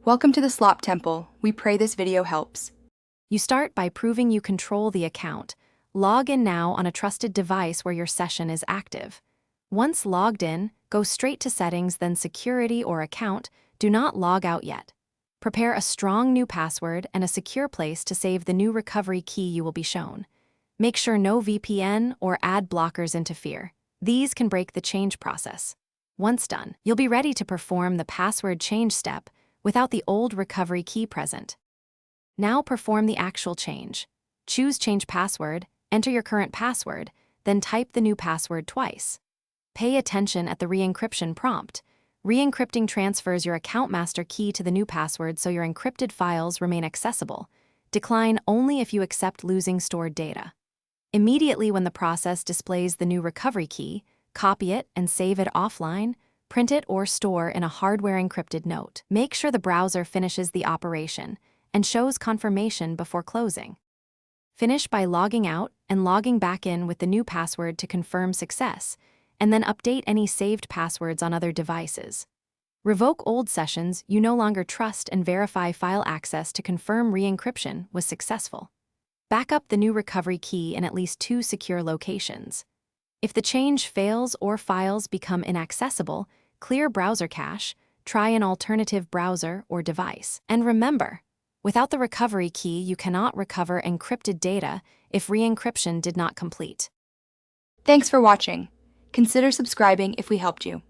Welcome to the Slop Temple. We pray this video helps. You start by proving you control the account. Log in now on a trusted device where your session is active. Once logged in, go straight to Settings, then Security or Account. Do not log out yet. Prepare a strong new password and a secure place to save the new recovery key you will be shown. Make sure no VPN or ad blockers interfere. These can break the change process. Once done, you'll be ready to perform the password change step without the old recovery key present. Now perform the actual change. Choose Change Password, enter your current password, then type the new password twice. Pay attention at the re-encryption prompt. Re-encrypting transfers your account master key to the new password so your encrypted files remain accessible. Decline only if you accept losing stored data. Immediately when the process displays the new recovery key, copy it and save it offline. Print it or store in a hardware-encrypted note. Make sure the browser finishes the operation and shows confirmation before closing. Finish by logging out and logging back in with the new password to confirm success, and then update any saved passwords on other devices. Revoke old sessions you no longer trust and verify file access to confirm re-encryption was successful. Back up the new recovery key in at least 2 secure locations. If the change fails or files become inaccessible, clear browser cache, try an alternative browser or device. And remember, without the recovery key, you cannot recover encrypted data if re-encryption did not complete. Thanks for watching. Consider subscribing if we helped you.